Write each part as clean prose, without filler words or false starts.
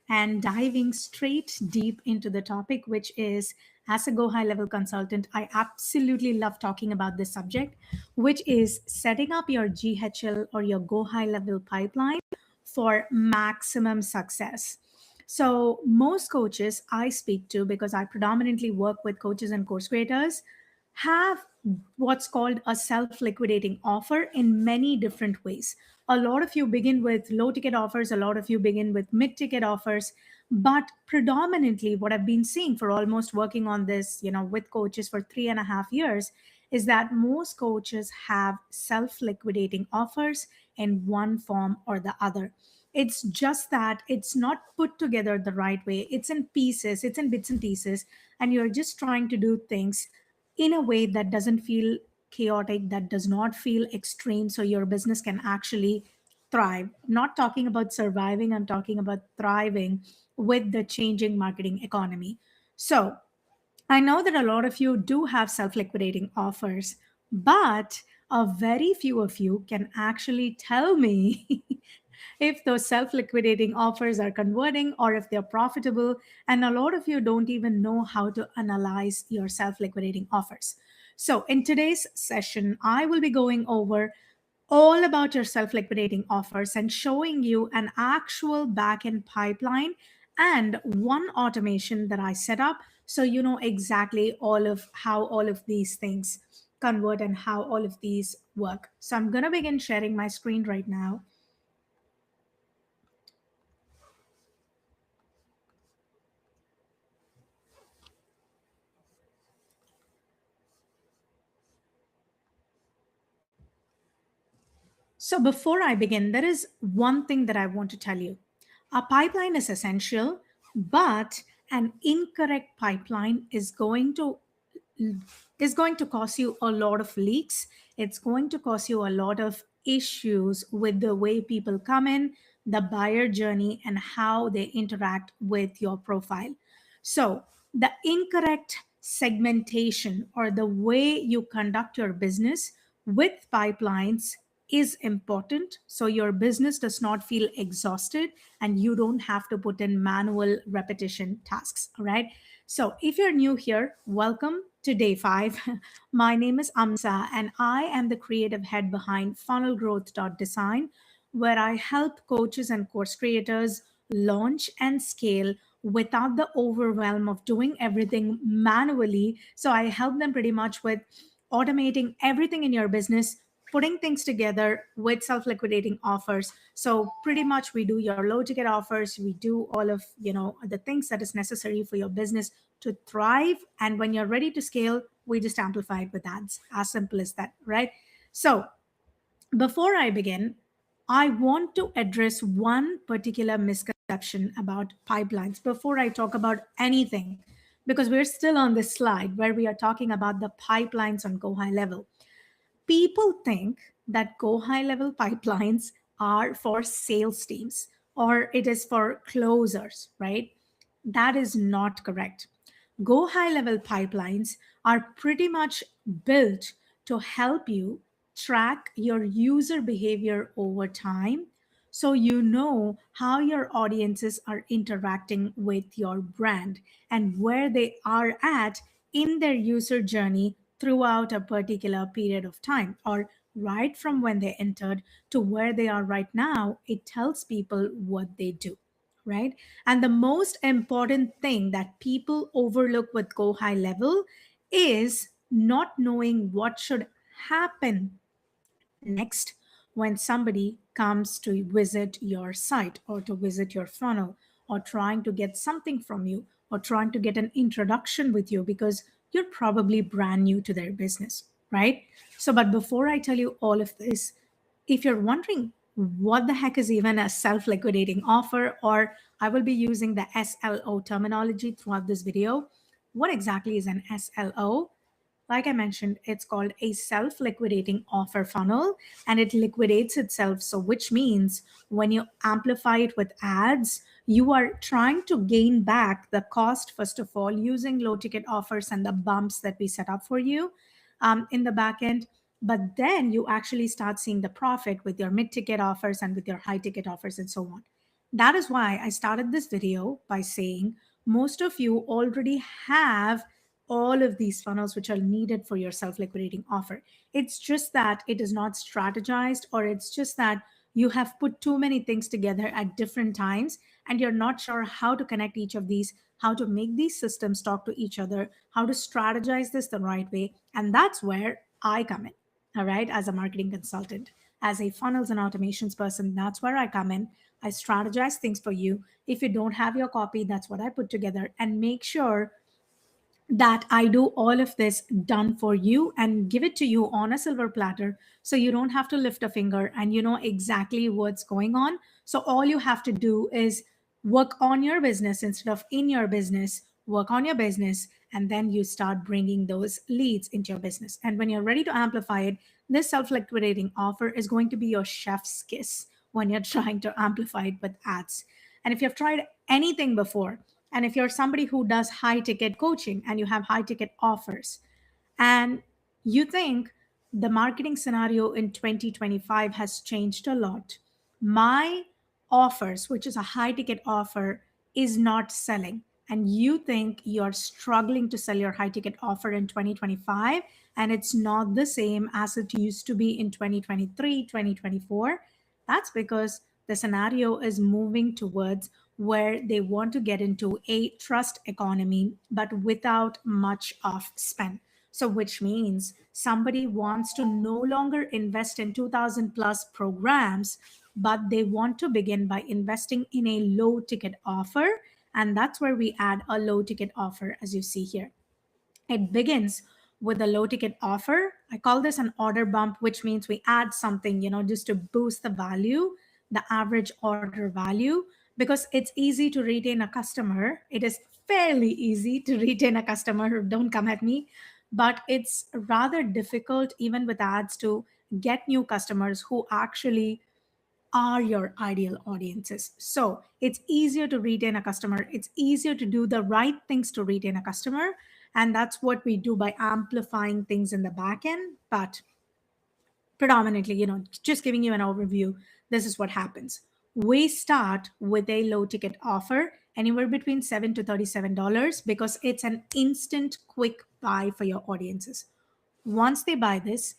and diving straight deep into the topic, which is as a Go High level consultant, I absolutely love talking about this subject, which is setting up your GHL or your Go High level pipeline for maximum success. So, most coaches I speak to, because I predominantly work with coaches and course creators, have what's called a self liquidating offer in many different ways. A lot of you begin with low ticket offers, a lot of you begin with mid ticket offers. But predominantly, what I've been seeing for almost working on this, with coaches for 3.5 years, is that most coaches have self liquidating offers in one form or the other. It's just that it's not put together the right way. It's in pieces, it's in bits and pieces, and you're just trying to do things in a way that doesn't feel chaotic, that does not feel extreme, so your business can actually thrive. Not talking about surviving, I'm talking about thriving with the changing marketing economy. So, I know that a lot of you do have self liquidating offers, but a very few of you can actually tell me if those self liquidating offers are converting or if they're profitable. And a lot of you don't even know how to analyze your self liquidating offers. So, in today's session, I will be going over all about your self liquidating offers and showing you an actual backend pipeline and one automation that I set up, so you know exactly all of how all of these things convert and how all of these work. So I'm going to begin sharing my screen right now. So before I begin, there is one thing that I want to tell you. A pipeline is essential, but an incorrect pipeline is going to cause you a lot of leaks. It's going to cause you a lot of issues with the way people come in, the buyer journey, and how they interact with your profile. So, the incorrect segmentation or the way you conduct your business with pipelines is important, so your business does not feel exhausted and you don't have to put in manual repetition tasks. All right, so if you're new here, welcome to day 5. My name is Amsa and I am the creative head behind funnelgrowth.design, where I help coaches and course creators launch and scale without the overwhelm of doing everything manually. So I help them pretty much with automating everything in your business, putting things together with self-liquidating offers. So pretty much we do your low ticket offers, we do all of the things that is necessary for your business to thrive, and when you're ready to scale, we just amplify it with ads. As simple as that, right? So before I begin, I want to address one particular misconception about pipelines before I talk about anything, because we're still on this slide where we are talking about the pipelines on Go High level. People think that Go High level pipelines are for sales teams or it is for closers, right? That is not correct. Go High level pipelines are pretty much built to help you track your user behavior over time, so you know how your audiences are interacting with your brand and where they are at in their user journey throughout a particular period of time, or right from when they entered to where they are right now. It tells people what they do, right? And the most important thing that people overlook with Go High level is not knowing what should happen next when somebody comes to visit your site or to visit your funnel, or trying to get something from you, or trying to get an introduction with you, because you're probably brand new to their business, right? So, but before I tell you all of this, if you're wondering what the heck is even a self liquidating offer, or I will be using the SLO terminology throughout this video, what exactly is an SLO? Like I mentioned, it's called a self liquidating offer funnel, and it liquidates itself. So, which means when you amplify it with ads, you are trying to gain back the cost, first of all, using low ticket offers and the bumps that we set up for you in the back end. But then you actually start seeing the profit with your mid ticket offers and with your high ticket offers and so on. That is why I started this video by saying most of you already have all of these funnels which are needed for your self liquidating offer. It's just that it is not strategized, or it's just that you have put too many things together at different times and you're not sure how to connect each of these, how to make these systems talk to each other, how to strategize this the right way. And that's where I come in. All right, as a marketing consultant, as a funnels and automations person, that's where I come in. I strategize things for you. If you don't have your copy, that's what I put together and make sure that I do all of this done for you and give it to you on a silver platter, so you don't have to lift a finger and you know exactly what's going on. So all you have to do is work on your business instead of in your business, work on your business, and then you start bringing those leads into your business. And when you're ready to amplify it, this self liquidating offer is going to be your chef's kiss when you're trying to amplify it with ads. And if you've tried anything before, and if you're somebody who does high ticket coaching and you have high ticket offers, and you think the marketing scenario in 2025 has changed a lot, my offers, which is a high ticket offer, is not selling, and you think you're struggling to sell your high ticket offer in 2025, and it's not the same as it used to be in 2023, 2024, that's because the scenario is moving towards where they want to get into a trust economy, but without much of spend. So, which means somebody wants to no longer invest in 2000 plus programs, but they want to begin by investing in a low ticket offer. And that's where we add a low ticket offer, as you see here. It begins with a low ticket offer. I call this an order bump, which means we add something, just to boost the value, the average order value, because it's easy to retain a customer. It is fairly easy to retain a customer. Don't come at me. But it's rather difficult, even with ads, to get new customers who actually are your ideal audiences. So it's easier to retain a customer. It's easier to do the right things to retain a customer. And that's what we do by amplifying things in the back end. But predominantly, just giving you an overview, this is what happens. We start with a low ticket offer, anywhere between $7 to $37, because it's an instant quick buy for your audiences. Once they buy this,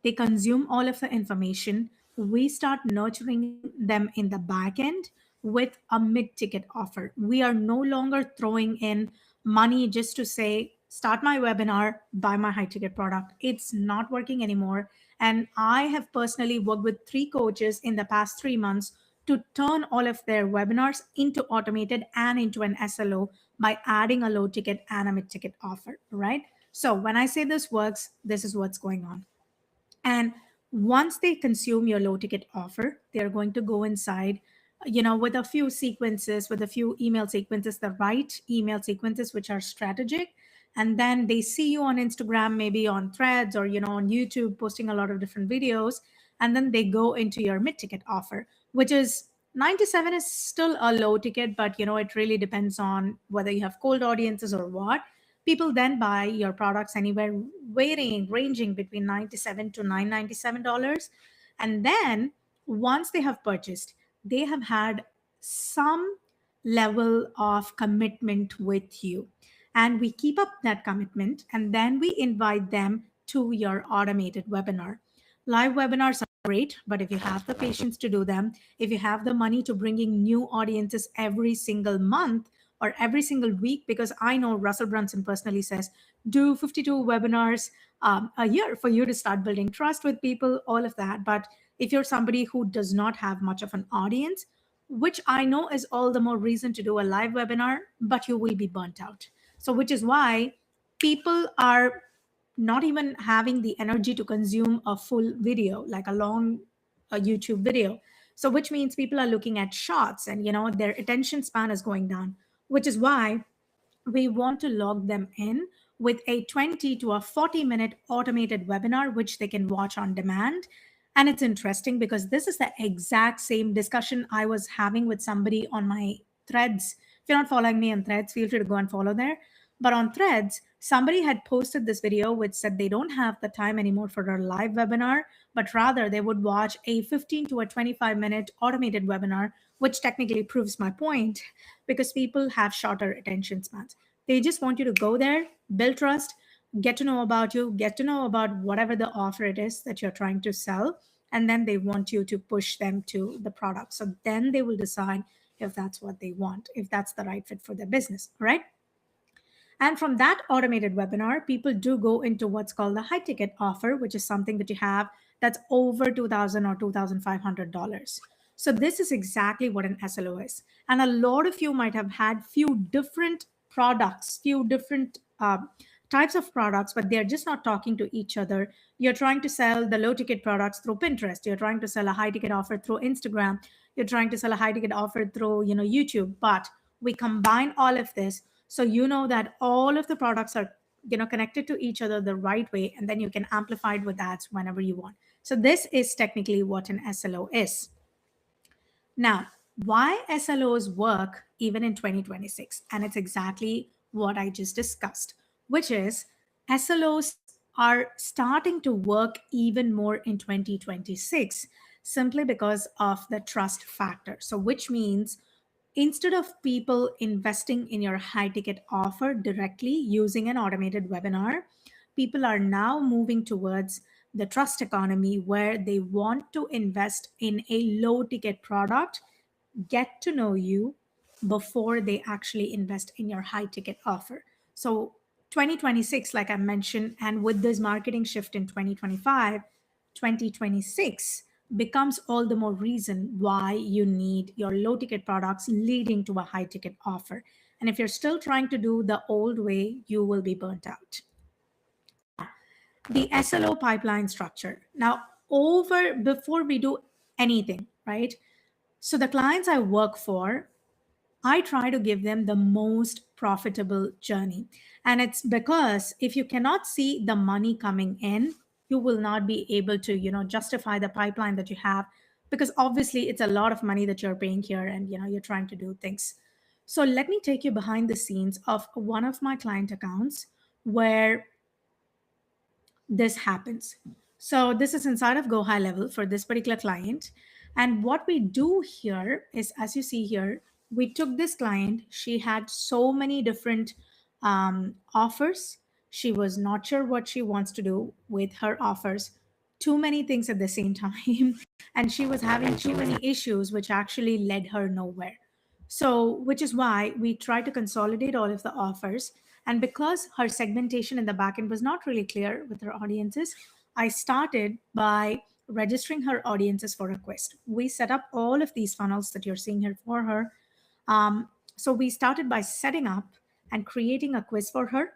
they consume all of the information. We start nurturing them in the back end with a mid ticket offer. We are no longer throwing in money just to say, start my webinar, buy my high ticket product. It's not working anymore. And I have personally worked with 3 coaches in the past 3 months to turn all of their webinars into automated and into an SLO by adding a low ticket and a mid ticket offer, right? So when I say this works, this is what's going on. And once they consume your low ticket offer, they're going to go inside, with a few sequences, with a few email sequences, the right email sequences, which are strategic. And then they see you on Instagram, maybe on threads, or, on YouTube, posting a lot of different videos. And then they go into your mid ticket offer, which is 97 is still a low ticket, but, it really depends on whether you have cold audiences or what. People then buy your products anywhere ranging between 97 to $997. And then once they have purchased, they have had some level of commitment with you. And we keep up that commitment, and then we invite them to your automated webinar. Live webinars are great, but if you have the patience to do them, if you have the money to bring in new audiences every single month or every single week, because I know Russell Brunson personally says, do 52 webinars a year for you to start building trust with people, all of that. But if you're somebody who does not have much of an audience, which I know is all the more reason to do a live webinar, but you will be burnt out. So, which is why people are not even having the energy to consume a full video, like a long YouTube video. So, which means people are looking at shots, and their attention span is going down, which is why we want to log them in with a 20 to a 40-minute automated webinar, which they can watch on demand. And it's interesting because this is the exact same discussion I was having with somebody on my threads. If you're not following me on threads, feel free to go and follow there. But on threads, somebody had posted this video which said they don't have the time anymore for a live webinar, but rather they would watch a 15 to a 25-minute automated webinar which technically proves my point because people have shorter attention spans. They just want you to go there, build trust, get to know about you, get to know about whatever the offer it is that you're trying to sell, and then they want you to push them to the product. So then they will decide if that's what they want, if that's the right fit for their business, right? And from that automated webinar, people do go into what's called the high ticket offer, which is something that you have that's over $2,000 or $2,500. So this is exactly what an SLO is. And a lot of you might have had few different products, few different types of products, but they're just not talking to each other. You're trying to sell the low ticket products through Pinterest. You're trying to sell a high ticket offer through Instagram. You're trying to sell a high ticket offer through, YouTube. But we combine all of this so you know that all of the products are connected to each other the right way, and then you can amplify it with ads whenever you want. So this is technically what an SLO is. Now, why SLOs work even in 2026? And it's exactly what I just discussed, which is SLOs are starting to work even more in 2026 simply because of the trust factor. So, which means instead of people investing in your high ticket offer directly using an automated webinar, people are now moving towards the trust economy where they want to invest in a low ticket product, get to know you before they actually invest in your high ticket offer. So 2026, like I mentioned, and with this marketing shift in 2025, 2026 becomes all the more reason why you need your low ticket products leading to a high ticket offer. And if you're still trying to do the old way, you will be burnt out. Now, the SLO pipeline structure. Now, over before we do anything, right? So the clients I work for, I try to give them the most profitable journey. And it's because if you cannot see the money coming in, you will not be able to, justify the pipeline that you have, because obviously it's a lot of money that you're paying here and, you're trying to do things. So let me take you behind the scenes of one of my client accounts where this happens. So this is inside of Go High Level for this particular client. And what we do here is, as you see here, we took this client. She had so many different offers. She was not sure what she wants to do with her offers, too many things at the same time. And she was having too many issues, which actually led her nowhere. So, which is why we try to consolidate all of the offers. And because her segmentation in the backend was not really clear with her audiences, I started by registering her audiences for a quest. We set up all of these funnels that you're seeing here for her. So we started by setting up and creating a quiz for her.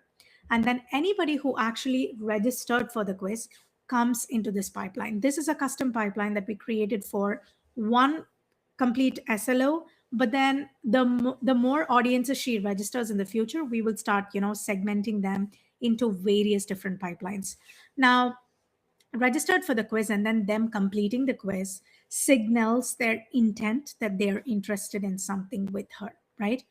And then anybody who actually registered for the quiz comes into this pipeline. This is a custom pipeline that we created for one complete SLO. But then the more audiences she registers in the future, we will start, segmenting them into various different pipelines. Now, registered for the quiz and then them completing the quiz signals their intent that they're interested in something with her, right?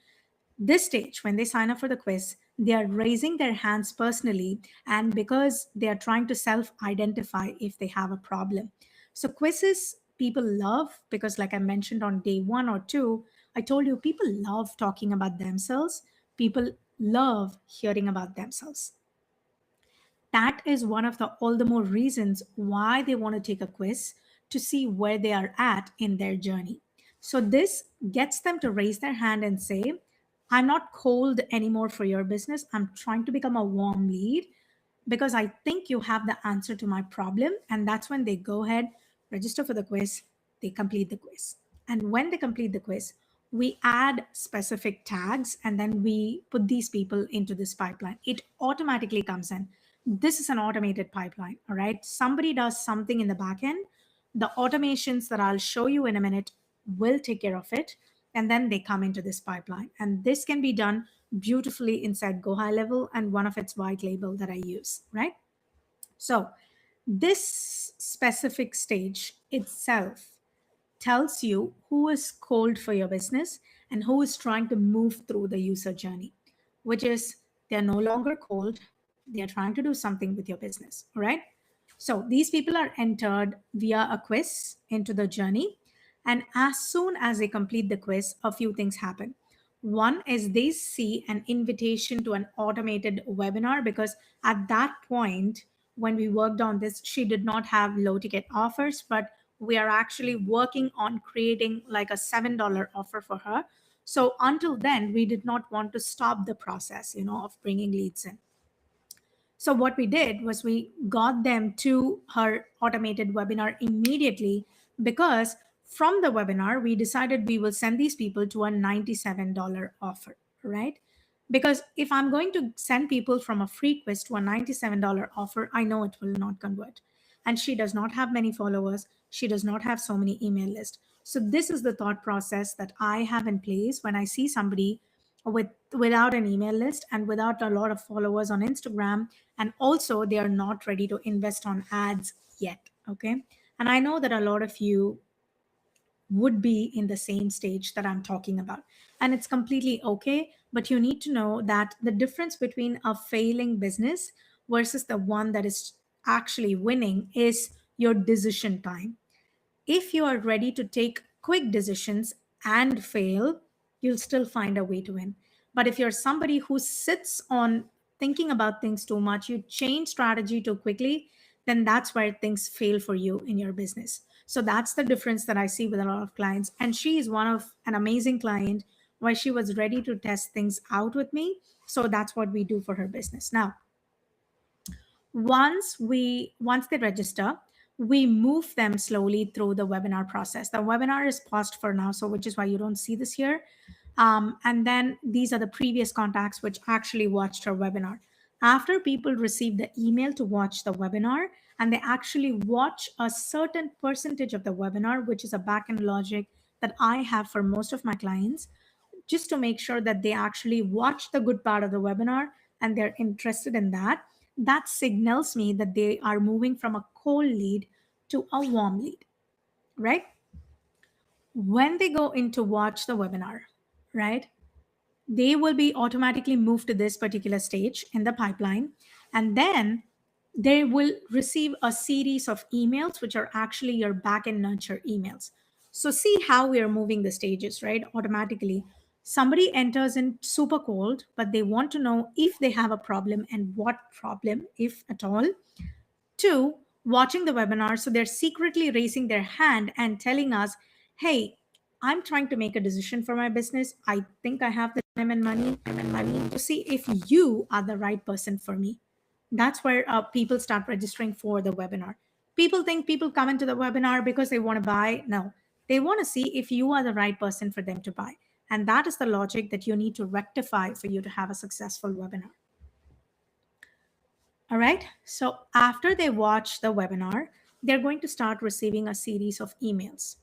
This stage, when they sign up for the quiz, they are raising their hands personally, and because they are trying to self identify if they have a problem. So, quizzes people love because, like I mentioned on day 1 or 2, I told you people love talking about themselves, people love hearing about themselves. That is one of the all the more reasons why they want to take a quiz to see where they are at in their journey. So this gets them to raise their hand and say, I'm not cold anymore for your business. I'm trying to become a warm lead because I think you have the answer to my problem. And that's when they go ahead, register for the quiz, they complete the quiz. And when they complete the quiz, we add specific tags and then we put these people into this pipeline. It automatically comes in. This is an automated pipeline, all right? Somebody does something in the back end. The automations that I'll show you in a minute will take care of it. And then they come into this pipeline. And this can be done beautifully inside Go High Level and one of its white label that I use, right? So this specific stage itself tells you who is cold for your business and who is trying to move through the user journey, which is they're no longer cold, they're trying to do something with your business, all right? So these people are entered via a quiz into the journey. And as soon as they complete the quiz, a few things happen. One is they see an invitation to an automated webinar, because at that point, when we worked on this, she did not have low ticket offers, but we are actually working on creating like a $7 offer for her. So until then, we did not want to stop the process, of bringing leads in. So what we did was we got them to her automated webinar immediately, because from the webinar, we decided we will send these people to a $97 offer, right? Because if I'm going to send people from a free quiz to a $97 offer, I know it will not convert. And she does not have many followers. She does not have so many email lists. So this is the thought process that I have in place when I see somebody without an email list and without a lot of followers on Instagram, and also they are not ready to invest on ads yet. Okay, and I know that a lot of you would be in the same stage that I'm talking about, and it's completely okay, but you need to know that the difference between a failing business versus the one that is actually winning is your decision time. If you are ready to take quick decisions and fail, you'll still find a way to win. But if you're somebody who sits on thinking about things too much, you change strategy too quickly, then that's where things fail for you in your business. So that's the difference that I see with a lot of clients. And she is one of an amazing client where she was ready to test things out with me. So that's what we do for her business. Now, once they register, we move them slowly through the webinar process. The webinar is paused for now, so which is why you don't see this here. And then these are the previous contacts which actually watched her webinar. After people receive the email to watch the webinar, and they actually watch a certain percentage of the webinar, which is a backend logic that I have for most of my clients, just to make sure that they actually watch the good part of the webinar and they're interested in that. That signals me that they are moving from a cold lead to a warm lead, right? When they go in to watch the webinar, right, they will be automatically moved to this particular stage in the pipeline. And then they will receive a series of emails, which are actually your back end nurture emails. So, see how we are moving the stages, right? Automatically. Somebody enters in super cold, but they want to know if they have a problem and what problem, if at all. Two, watching the webinar. So they're secretly raising their hand and telling us, hey, I'm trying to make a decision for my business. I think I have the time and money. I need to see if you are the right person for me. That's where people start registering for the webinar. People think people come into the webinar because they want to buy. No, they want to see if you are the right person for them to buy. And that is the logic that you need to rectify for you to have a successful webinar. All right. So after they watch the webinar, they're going to start receiving a series of emails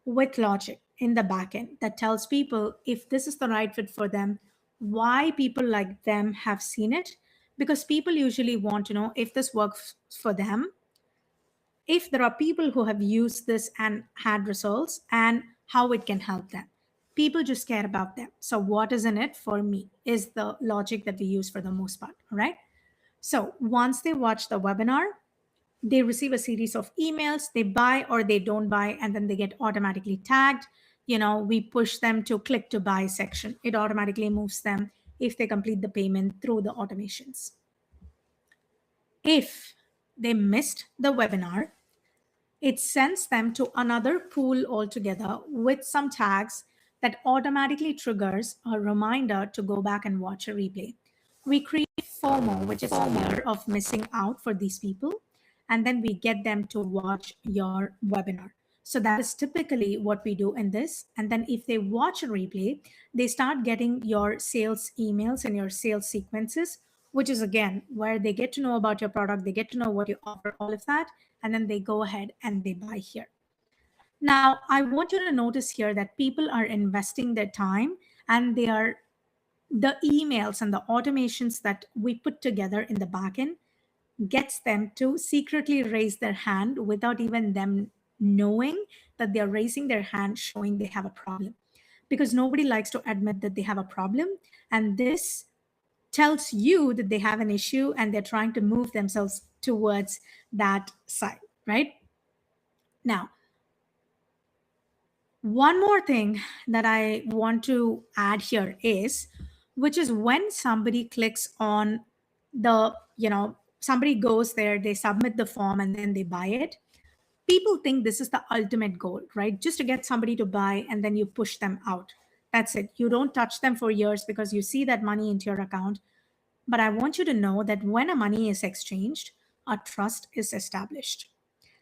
with logic in the backend that tells people if this is the right fit for them, why people like them have seen it. Because people usually want to know if this works for them, if there are people who have used this and had results, and how it can help them. People just care about them. So, what is in it for me is the logic that we use for the most part. All right. So once they watch the webinar, they receive a series of emails, they buy or they don't buy, and then they get automatically tagged. We push them to click to buy section. It automatically moves them if they complete the payment through the automations. If they missed the webinar, it sends them to another pool altogether with some tags that automatically triggers a reminder to go back and watch a replay. We create FOMO, which is fear of missing out for these people, and then we get them to watch your webinar. So that is typically what we do in this. And then if they watch a replay, they start getting your sales emails and your sales sequences, which is again where they get to know about your product, they get to know what you offer, all of that, and then they go ahead and they buy here. Now, I want you to notice here that people are investing their time, and they are the emails and the automations that we put together in the backend gets them to secretly raise their hand without even them knowing that they're raising their hand, showing they have a problem. Because nobody likes to admit that they have a problem. And this tells you that they have an issue and they're trying to move themselves towards that side, right? Now, One more thing that I want to add here is, which is when somebody clicks on somebody goes there, they submit the form and then they buy it. People think this is the ultimate goal, right? Just to get somebody to buy and then you push them out. That's it. You don't touch them for years because you see that money into your account. But I want you to know that when a money is exchanged, a trust is established.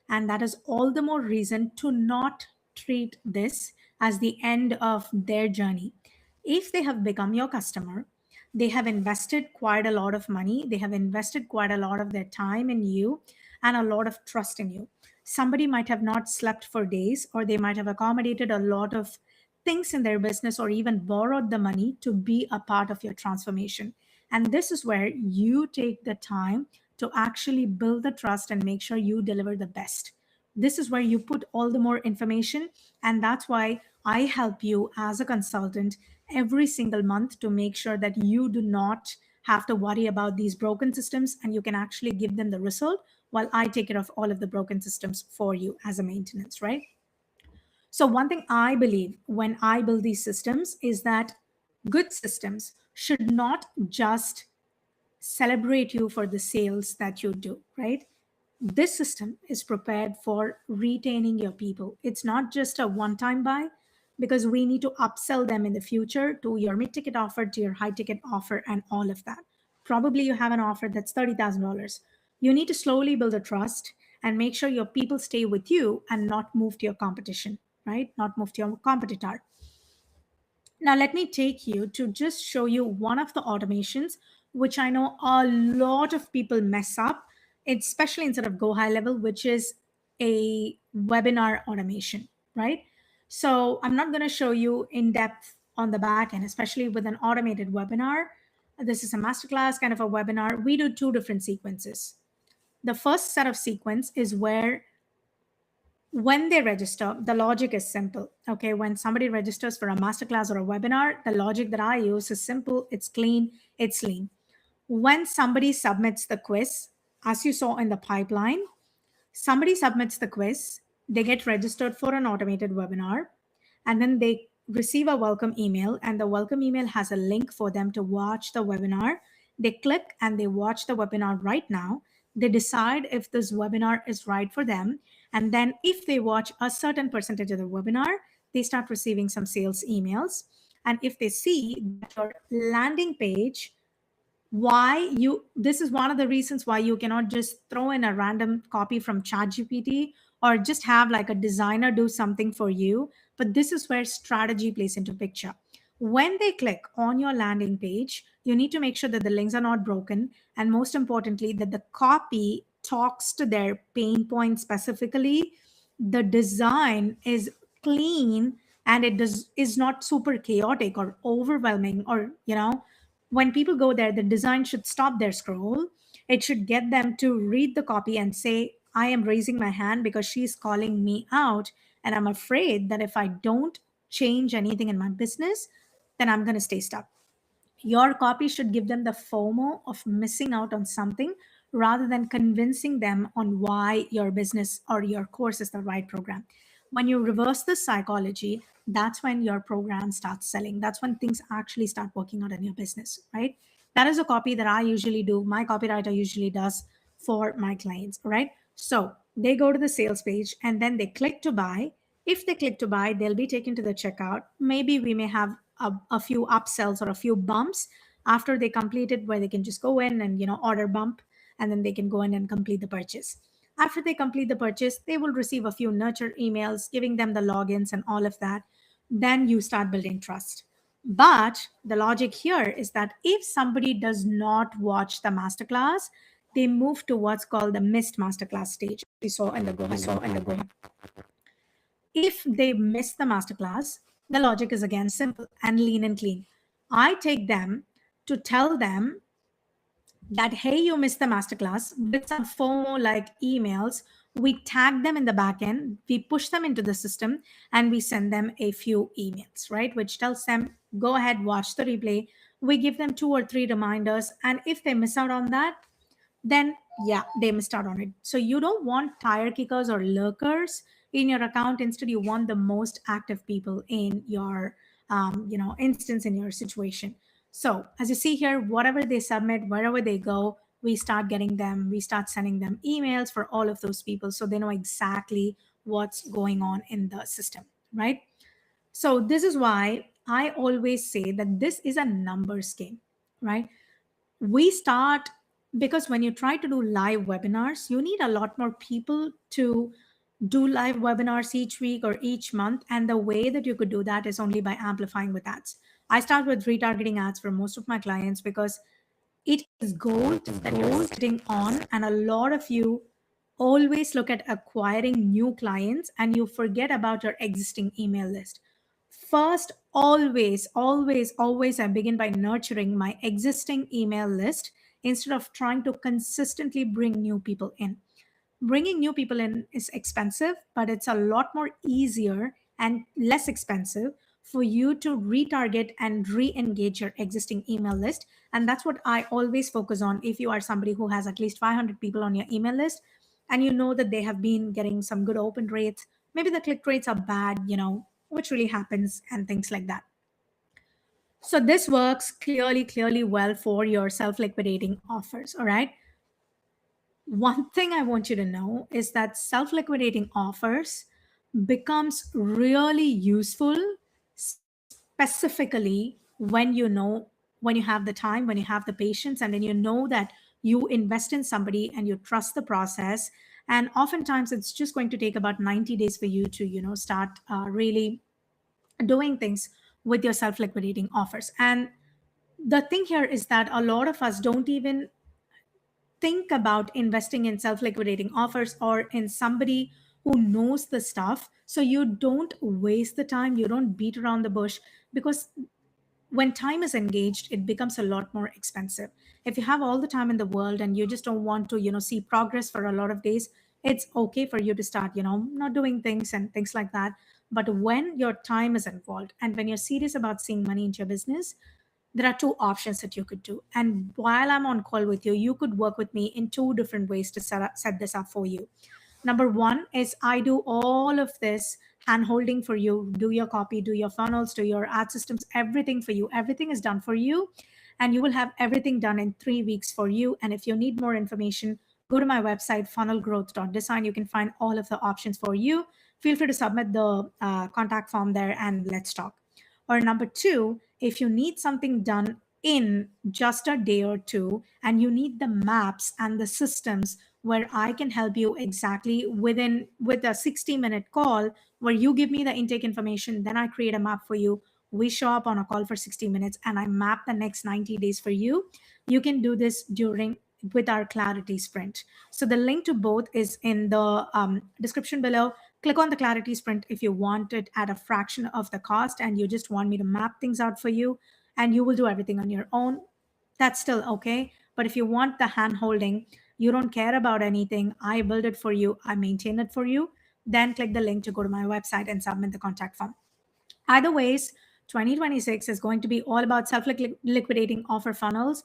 And that is all the more reason to not treat this as the end of their journey. If they have become your customer, they have invested quite a lot of money, they have invested quite a lot of their time in you and a lot of trust in you. Somebody might have not slept for days, or they might have accommodated a lot of things in their business or even borrowed the money to be a part of your transformation. And this is where you take the time to actually build the trust and make sure you deliver the best. This is where you put all the more information. And that's why I help you as a consultant every single month to make sure that you do not have to worry about these broken systems and you can actually give them the result while I take care of all of the broken systems for you as a maintenance, right? So, one thing I believe when I build these systems is that good systems should not just celebrate you for the sales that you do, right? This system is prepared for retaining your people. It's not just a one time buy, because we need to upsell them in the future to your mid ticket offer, to your high ticket offer, and all of that. Probably you have an offer that's $30,000. You need to slowly build a trust and make sure your people stay with you and not move to your competition, right? Not move to your competitor. Now, let me take you to just show you one of the automations, which I know a lot of people mess up, especially instead of go high level, which is a webinar automation, right? So I'm not going to show you in depth on the back end, especially with an automated webinar. This is a masterclass kind of a webinar. We do two different sequences. The first set of sequence is where when they register, the logic is simple. Okay, when somebody registers for a masterclass or a webinar, the logic that I use is simple, it's clean, it's lean. When somebody submits the quiz, as you saw in the pipeline, somebody submits the quiz, they get registered for an automated webinar, and then they receive a welcome email, and the welcome email has a link for them to watch the webinar. They click and they watch the webinar right now. They decide if this webinar is right for them, and then if they watch a certain percentage of the webinar, they start receiving some sales emails. And if they see that your landing page, why you this is one of the reasons why you cannot just throw in a random copy from ChatGPT or just have like a designer do something for you. But this is where strategy plays into picture. When they click on your landing page, you need to make sure that the links are not broken, and most importantly that the copy talks to their pain point specifically. The design is clean, and is not super chaotic or overwhelming, or when people go there, the design should stop their scroll. It should get them to read the copy and say, I am raising my hand because she's calling me out. And I'm afraid that if I don't change anything in my business, then I'm going to stay stuck. Your copy should give them the FOMO of missing out on something rather than convincing them on why your business or your course is the right program. When you reverse the psychology, that's when your program starts selling. That's when things actually start working out in your business, right? That is a copy that I usually do. My copywriter usually does for my clients, right? So they go to the sales page and then they click to buy. If they click to buy, they'll be taken to the checkout. Maybe we may have a few upsells or a few bumps after they complete it, where they can just go in and order bump, and then they can go in and complete the purchase. After they complete the purchase, they will receive a few nurture emails giving them the logins and all of that. Then you start building trust. But the logic here is that if somebody does not watch the masterclass, they move to what's called the missed masterclass stage. We saw in the go. If they miss the masterclass, the logic is again simple and lean and clean. I take them to tell them that, hey, you missed the masterclass with some FOMO like emails. We tag them in the backend, we push them into the system, and we send them a few emails, right? Which tells them, go ahead, watch the replay. We give them 2 or 3 reminders. And if they miss out on that, then yeah, they missed out on it. So you don't want tire kickers or lurkers in your account. Instead, you want the most active people in your instance, in your situation. So as you see here, whatever they submit, wherever they go, we start sending them emails for all of those people, so they know exactly what's going on in the system, right? So this is why I always say that this is a numbers game, right? We start, because when you try to do live webinars, you need a lot more people to do live webinars each week or each month. And the way that you could do that is only by amplifying with ads. I start with retargeting ads for most of my clients because it is gold that you're sitting on. And a lot of you always look at acquiring new clients and you forget about your existing email list. First, always, I begin by nurturing my existing email list instead of trying to consistently bring new people in. Bringing new people in is expensive, but it's a lot more easier and less expensive for you to retarget and re-engage your existing email list. And that's what I always focus on. If you are somebody who has at least 500 people on your email list and you know that they have been getting some good open rates, maybe the click rates are bad, which really happens, and things like that. So this works clearly well for your self-liquidating offers. All right. One thing I want you to know is that self-liquidating offers becomes really useful specifically when you have the time, when you have the patience, and then you know that you invest in somebody and you trust the process. And oftentimes it's just going to take about 90 days for you to start really doing things with your self-liquidating offers. And the thing here is that a lot of us don't even think about investing in self liquidating offers or in somebody who knows the stuff. So you don't waste the time, you don't beat around the bush, because when time is engaged, it becomes a lot more expensive. If you have all the time in the world and you just don't want to, see progress for a lot of days, it's okay for you to start, not doing things and things like that. But when your time is involved and when you're serious about seeing money into your business, there are two options that you could do. And while I'm on call with you, you could work with me in two different ways to set this up for you. Number one is I do all of this hand holding for you, do your copy, do your funnels, do your ad systems, everything for you. Everything is done for you. And you will have everything done in 3 weeks for you. And if you need more information, go to my website, funnelgrowth.design. You can find all of the options for you. Feel free to submit the contact form there and let's talk. Or number two, if you need something done in just a day or two and you need the maps and the systems where I can help you exactly with a 60-minute call where you give me the intake information, then I create a map for you. We show up on a call for 60 minutes and I map the next 90 days for you. You can do this during with our clarity sprint. So the link to both is in the description below. Click on the clarity sprint if you want it at a fraction of the cost and you just want me to map things out for you and you will do everything on your own. That's still okay. But if you want the hand holding, you don't care about anything, I build it for you, I maintain it for you, then click the link to go to my website and submit the contact form. Either ways, 2026 is going to be all about self-liquidating offer funnels.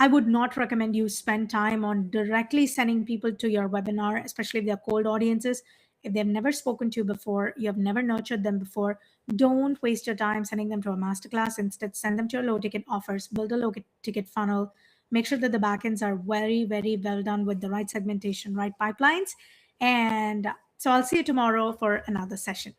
I would not recommend you spend time on directly sending people to your webinar, especially if they're cold audiences. If they've never spoken to you before, you have never nurtured them before, don't waste your time sending them to a masterclass. Instead, send them to your low ticket offers, build a low ticket funnel, make sure that the backends are very well done with the right segmentation, right pipelines. And so I'll see you tomorrow for another session.